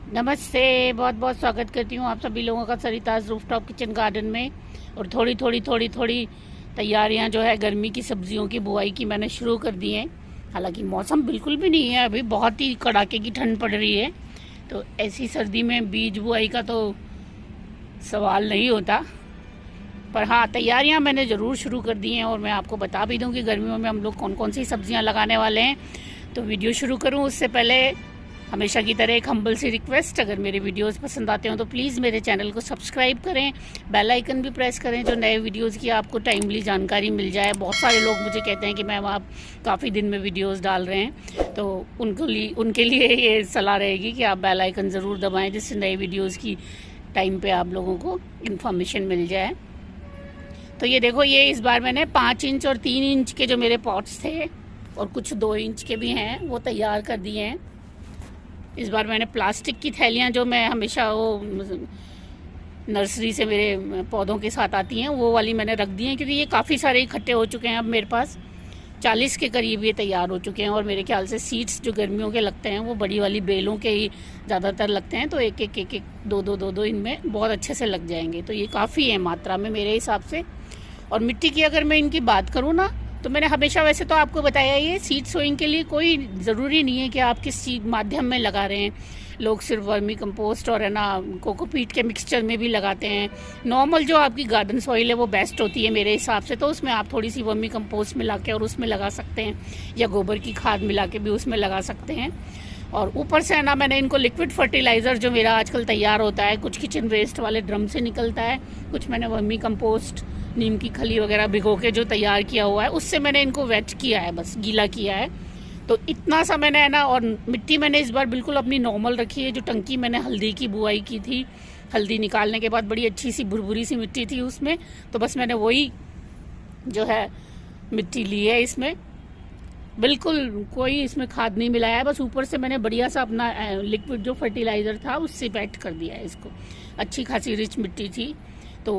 नमस्ते। बहुत बहुत स्वागत करती हूँ आप सभी लोगों का सरिताज रूफटॉप किचन गार्डन में। और थोड़ी तैयारियां जो है गर्मी की सब्जियों की बुआई की मैंने शुरू कर दी हैं। हालांकि मौसम बिल्कुल भी नहीं है, अभी बहुत ही कड़ाके की ठंड पड़ रही है, तो ऐसी सर्दी में बीज बुआई का तो सवाल नहीं होता। पर हाँ, तैयारियां मैंने ज़रूर शुरू कर दी हैं और मैं आपको बता भी दूँ कि गर्मियों में हम लोग कौन कौन सी सब्जियां लगाने वाले हैं। तो वीडियो शुरू करूँ उससे पहले हमेशा की तरह एक हम्बल सी रिक्वेस्ट, अगर मेरे वीडियोस पसंद आते हो तो प्लीज़ मेरे चैनल को सब्सक्राइब करें, बेल आइकन भी प्रेस करें, जो नए वीडियोस की आपको टाइमली जानकारी मिल जाए। बहुत सारे लोग मुझे कहते हैं कि मैम आप काफ़ी दिन में वीडियोस डाल रहे हैं, तो उनके लिए ये सलाह रहेगी कि आप बेल आइकन ज़रूर दबाएँ, जिससे नए वीडियोज़ की टाइम पर आप लोगों को इन्फॉर्मेशन मिल जाए। तो ये देखो, ये इस बार मैंने 5 इंच और 3 इंच के जो मेरे पॉट्स थे और कुछ 2 इंच के भी हैं वो तैयार कर दिए हैं। इस बार मैंने प्लास्टिक की थैलियाँ, जो मैं हमेशा वो नर्सरी से मेरे पौधों के साथ आती हैं, वो वाली मैंने रख दी हैं, क्योंकि ये काफ़ी सारे इकट्ठे हो चुके हैं। अब मेरे पास 40 के करीब ये तैयार हो चुके हैं और मेरे ख्याल से सीड्स जो गर्मियों के लगते हैं वो बड़ी वाली बेलों के ही ज़्यादातर लगते हैं, तो एक एक दो इनमें बहुत अच्छे से लग जाएंगे। तो ये काफ़ी है मात्रा में मेरे हिसाब से। और मिट्टी की अगर मैं इनकी बात करूँ ना, तो मैंने हमेशा वैसे तो आपको बताया, ये सीड सोइंग के लिए कोई ज़रूरी नहीं है कि आप किस चीज़ माध्यम में लगा रहे हैं। लोग सिर्फ वर्मी कंपोस्ट और है ना कोकोपीट के मिक्सचर में भी लगाते हैं। नॉर्मल जो आपकी गार्डन सॉइल है वो बेस्ट होती है मेरे हिसाब से, तो उसमें आप थोड़ी सी वर्मी कंपोस्ट मिला के और उसमें लगा सकते हैं, या गोबर की खाद मिला के भी उसमें लगा सकते हैं। और ऊपर से है ना, मैंने इनको लिक्विड फर्टिलाइज़र जो मेरा आजकल तैयार होता है, कुछ किचन वेस्ट वाले ड्रम से निकलता है, कुछ मैंने वर्मी कंपोस्ट नीम की खली वगैरह भिगो के जो तैयार किया हुआ है उससे मैंने इनको वेट किया है, बस गीला किया है। तो इतना सा मैंने है ना, और मिट्टी मैंने इस बार बिल्कुल अपनी नॉर्मल रखी है। जो टंकी मैंने हल्दी की बुआई की थी, हल्दी निकालने के बाद बड़ी अच्छी सी भुरभुरी सी मिट्टी थी उसमें, तो बस मैंने वही जो है मिट्टी ली है। इसमें बिल्कुल कोई इसमें खाद नहीं मिलाया है, बस ऊपर से मैंने बढ़िया सा अपना लिक्विड जो फर्टिलाइज़र था उससे वेट कर दिया है इसको। अच्छी खासी रिच मिट्टी थी। तो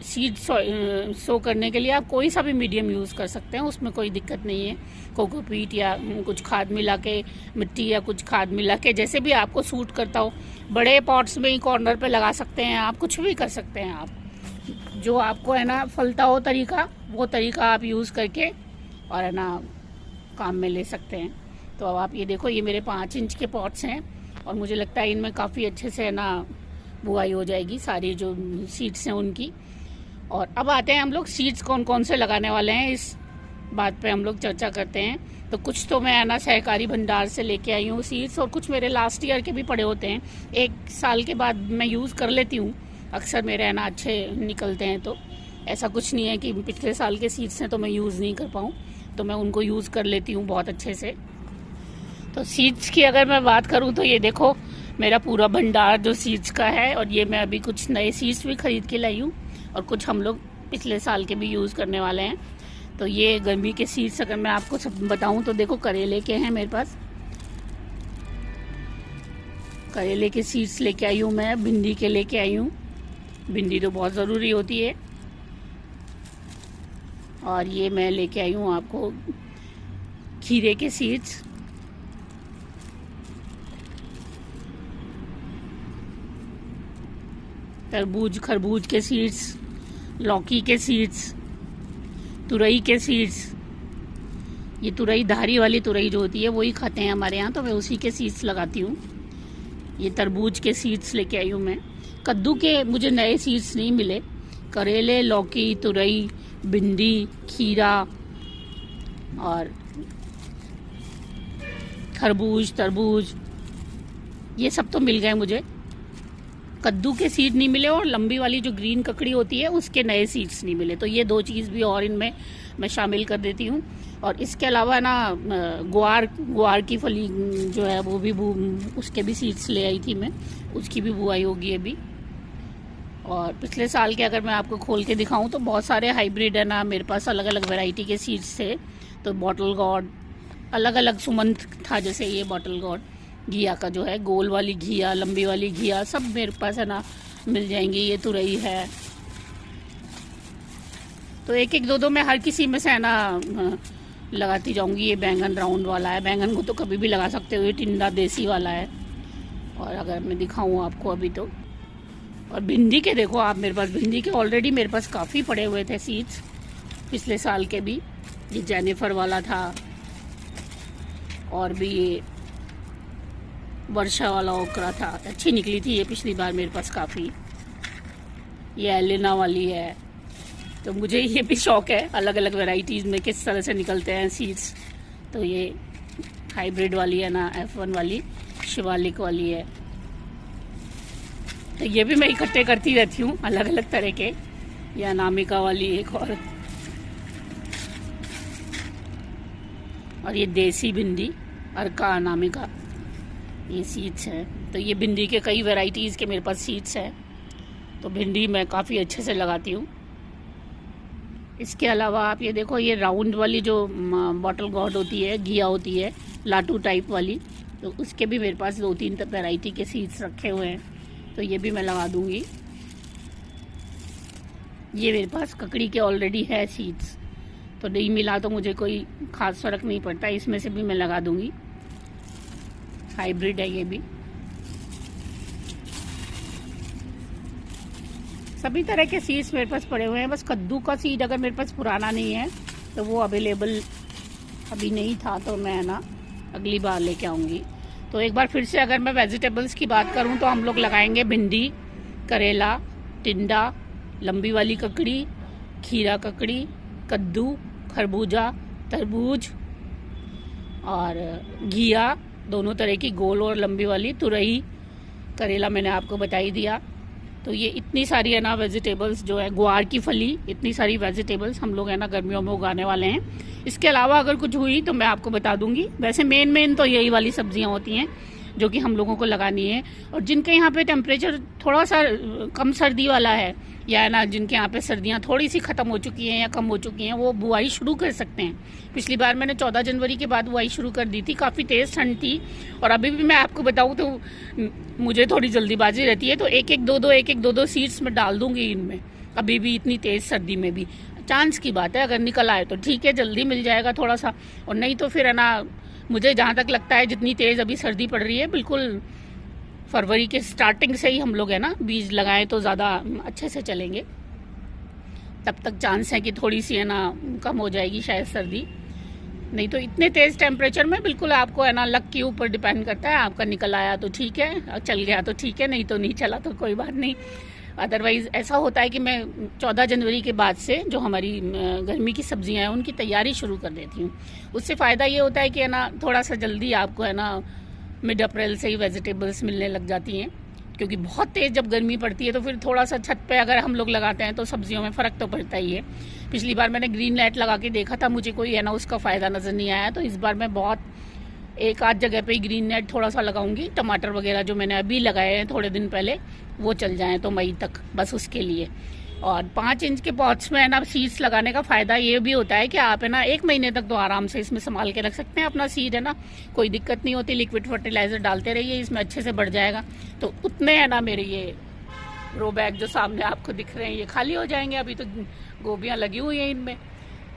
सीड सो करने के लिए आप कोई सा भी मीडियम यूज़ कर सकते हैं, उसमें कोई दिक्कत नहीं है। कोकोपीट या कुछ खाद मिला के, मिट्टी या कुछ खाद मिला के, जैसे भी आपको सूट करता हो। बड़े पॉट्स में ही कॉर्नर पे लगा सकते हैं आप, कुछ भी कर सकते हैं आप। जो आपको है ना फलता हो तरीका, वो तरीका आप यूज़ करके और है ना काम में ले सकते हैं। तो अब आप ये देखो, ये मेरे 5 इंच के पॉट्स हैं और मुझे लगता है इनमें काफ़ी अच्छे से है ना बुआई हो जाएगी, सारी जो सीड्स हैं उनकी। और अब आते हैं हम लोग सीड्स कौन कौन से लगाने वाले हैं, इस बात पे हम लोग चर्चा करते हैं। तो कुछ तो मैं है ना सहकारी भंडार से लेके आई हूँ सीड्स, और कुछ मेरे लास्ट ईयर के भी पड़े होते हैं, 1 साल के बाद मैं यूज़ कर लेती हूँ। अक्सर मेरे है ना अच्छे निकलते हैं, तो ऐसा कुछ नहीं है कि पिछले साल के सीड्स हैं तो मैं यूज़ नहीं कर पाऊँ, तो मैं उनको यूज़ कर लेती हूँ बहुत अच्छे से। तो सीड्स की अगर मैं बात करूँ तो ये देखो, मेरा पूरा भंडार जो सीड्स का है, और ये मैं अभी कुछ नए सीड्स भी खरीद के लाई हूँ और कुछ हम लोग पिछले साल के भी यूज़ करने वाले हैं। तो ये गर्मी के सीड्स अगर मैं आपको सब बताऊँ तो देखो, करेले के हैं मेरे पास, करेले के सीड्स लेके आई हूँ मैं, भिंडी के लेके आई हूँ, भिंडी तो बहुत ज़रूरी होती है। और ये मैं लेके आई हूँ आपको खीरे के सीड्स, तरबूज खरबूज के सीड्स, लौकी के सीड्स, तुरई के सीड्स। ये तुरई धारी वाली तुरई जो होती है वही खाते हैं हमारे यहाँ, तो मैं उसी के सीड्स लगाती हूँ। ये तरबूज के सीड्स लेके आई हूँ मैं। कद्दू के मुझे नए सीड्स नहीं मिले। करेले, लौकी, तुरई, भिंडी, खीरा और खरबूज, तरबूज, ये सब तो मिल गए मुझे। कद्दू के सीड नहीं मिले, और लंबी वाली जो ग्रीन ककड़ी होती है उसके नए सीड्स नहीं मिले। तो ये 2 चीज़ भी और इनमें मैं शामिल कर देती हूँ। और इसके अलावा ना ग्वार की फली जो है वो भी उसके भी सीड्स ले आई थी मैं, उसकी भी बुआई होगी अभी। और पिछले साल के अगर मैं आपको खोल के दिखाऊं तो बहुत सारे हाइब्रिड है ना मेरे पास, अलग अलग वैरायटी के सीड्स थे। तो बॉटल गॉड, अलग अलग सुमंत था, जैसे ये बॉटल गॉड, घिया का जो है, गोल वाली घिया, लंबी वाली घिया, सब मेरे पास है ना मिल जाएंगी। ये तुरई है, तो एक एक दो मैं हर किसी में से है ना लगाती जाऊंगी। ये बैंगन राउंड वाला है, बैंगन को तो कभी भी लगा सकते हो, ये टिंडा देसी वाला है। और अगर मैं दिखाऊं आपको अभी तो, और भिंडी के देखो आप, मेरे पास भिंडी के ऑलरेडी मेरे पास काफ़ी पड़े हुए थे सीड्स पिछले साल के भी। ये जेनिफर वाला था, और भी ये वर्षा वाला ओकरा था, अच्छी निकली थी ये पिछली बार मेरे पास काफ़ी। ये एलिना वाली है। तो मुझे ये भी शौक़ है अलग अलग वैरायटीज़ में किस तरह से निकलते हैं सीड्स। तो ये हाइब्रिड वाली है ना, F1 वाली, शिवालिक वाली है। तो ये भी मैं इकट्ठे करती रहती हूँ अलग अलग तरह के। ये अनामिका वाली एक और ये देसी भिंडी, अर्का अनामिका, ये सीड्स हैं। तो ये भिंडी के कई वैरायटीज़ के मेरे पास सीड्स हैं। तो भिंडी मैं काफ़ी अच्छे से लगाती हूँ। इसके अलावा आप ये देखो, ये राउंड वाली जो बॉटल गॉड होती है, घिया होती है, लाटू टाइप वाली, तो उसके भी मेरे पास 2-3 वैरायटी के सीड्स रखे हुए हैं। तो ये भी मैं लगा दूँगी। ये मेरे पास ककड़ी के ऑलरेडी है सीड्स, तो नहीं मिला तो मुझे कोई ख़ास फ़र्क नहीं पड़ता, इसमें से भी मैं लगा दूँगी। हाइब्रिड है ये भी। सभी तरह के सीड्स मेरे पास पड़े हुए हैं। बस कद्दू का सीड अगर मेरे पास पुराना नहीं है तो वो अवेलेबल अभी नहीं था, तो मैं ना अगली बार लेके आऊँगी। तो एक बार फिर से अगर मैं वेजिटेबल्स की बात करूँ तो हम लोग लगाएंगे भिंडी, करेला, टिंडा, लंबी वाली ककड़ी, खीरा ककड़ी, कद्दू, खरबूजा, तरबूज और घिया, दोनों तरह की, गोल और लंबी वाली, तुरई, करेला मैंने आपको बता ही दिया। तो ये इतनी सारी है ना वेजिटेबल्स जो है, ग्वार की फली, इतनी सारी वेजिटेबल्स हम लोग है ना गर्मियों में उगाने वाले हैं। इसके अलावा अगर कुछ हुई तो मैं आपको बता दूंगी। वैसे मेन तो यही वाली सब्जियां होती हैं जो कि हम लोगों को लगानी है। और जिनके यहाँ पे टेम्परेचर थोड़ा सा कम सर्दी वाला है, या ना जिनके यहाँ पे सर्दियाँ थोड़ी सी ख़त्म हो चुकी हैं या कम हो चुकी हैं, वो बुआई शुरू कर सकते हैं। पिछली बार मैंने 14 जनवरी के बाद बुआई शुरू कर दी थी, काफ़ी तेज़ ठंड थी। और अभी भी मैं आपको बताऊँ तो मुझे थोड़ी जल्दीबाजी रहती है, तो एक एक दो सीड्स में डाल दूँगी इनमें, अभी भी इतनी तेज़ सर्दी में भी। चांस की बात है, अगर निकल आए तो ठीक है, जल्दी मिल जाएगा थोड़ा सा, और नहीं तो फिर है ना, मुझे जहाँ तक लगता है जितनी तेज़ अभी सर्दी पड़ रही है, बिल्कुल फरवरी के स्टार्टिंग से ही हम लोग है ना बीज लगाएं तो ज़्यादा अच्छे से चलेंगे। तब तक चांस है कि थोड़ी सी है ना कम हो जाएगी शायद सर्दी। नहीं तो इतने तेज़ टेम्परेचर में बिल्कुल आपको है ना लक के ऊपर डिपेंड करता है। आपका निकल आया तो ठीक है, चल गया तो ठीक है, नहीं तो नहीं चला तो कोई बात नहीं। अदरवाइज़ ऐसा होता है कि मैं 14 जनवरी के बाद से जो हमारी गर्मी की सब्जियां हैं उनकी तैयारी शुरू कर देती हूँ। उससे फ़ायदा ये होता है कि है ना थोड़ा सा जल्दी आपको है ना मिड अप्रैल से ही वेजिटेबल्स मिलने लग जाती हैं, क्योंकि बहुत तेज़ जब गर्मी पड़ती है तो फिर थोड़ा सा छत पे अगर हम लोग लगाते हैं तो सब्जियों में फ़र्क तो पड़ता ही है। पिछली बार मैंने ग्रीन नेट लगा के देखा था, मुझे कोई है ना उसका फ़ायदा नज़र नहीं आया। तो इस बार मैं बहुत एक आध जगह पे ही ग्रीन नेट थोड़ा सा लगाऊंगी। टमाटर वगैरह जो मैंने अभी लगाए हैं थोड़े दिन पहले, वो चल जाएँ तो मई तक, बस उसके लिए। और 5 इंच के पॉट्स में है ना सीड्स लगाने का फ़ायदा ये भी होता है कि आप है ना 1 महीने तक तो आराम से इसमें संभाल के रख सकते हैं अपना सीड, है ना, कोई दिक्कत नहीं होती। लिक्विड फर्टिलाइज़र डालते रहिए, इसमें अच्छे से बढ़ जाएगा। तो उतने है ना मेरे ये ग्रो बैग जो सामने आपको दिख रहे हैं ये खाली हो जाएंगे। अभी तो गोभियाँ लगी हुई हैं इनमें,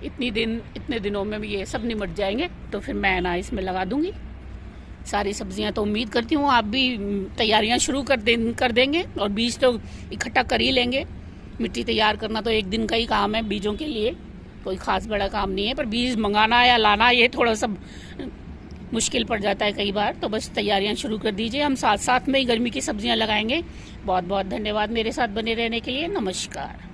इतने दिनों में ये सब निमट जाएंगे। तो फिर मैं ना इसमें लगा दूँगी सारी सब्जियां। तो उम्मीद करती हूँ आप भी तैयारियां शुरू कर देंगे, और बीज तो इकट्ठा कर ही लेंगे। मिट्टी तैयार करना तो एक दिन का ही काम है बीजों के लिए, कोई ख़ास बड़ा काम नहीं है। पर बीज मंगाना या लाना ये थोड़ा सा मुश्किल पड़ जाता है कई बार। तो बस तैयारियां शुरू कर दीजिए, हम साथ साथ में ही गर्मी की सब्जियां लगाएंगे। बहुत बहुत धन्यवाद मेरे साथ बने रहने के लिए। नमस्कार।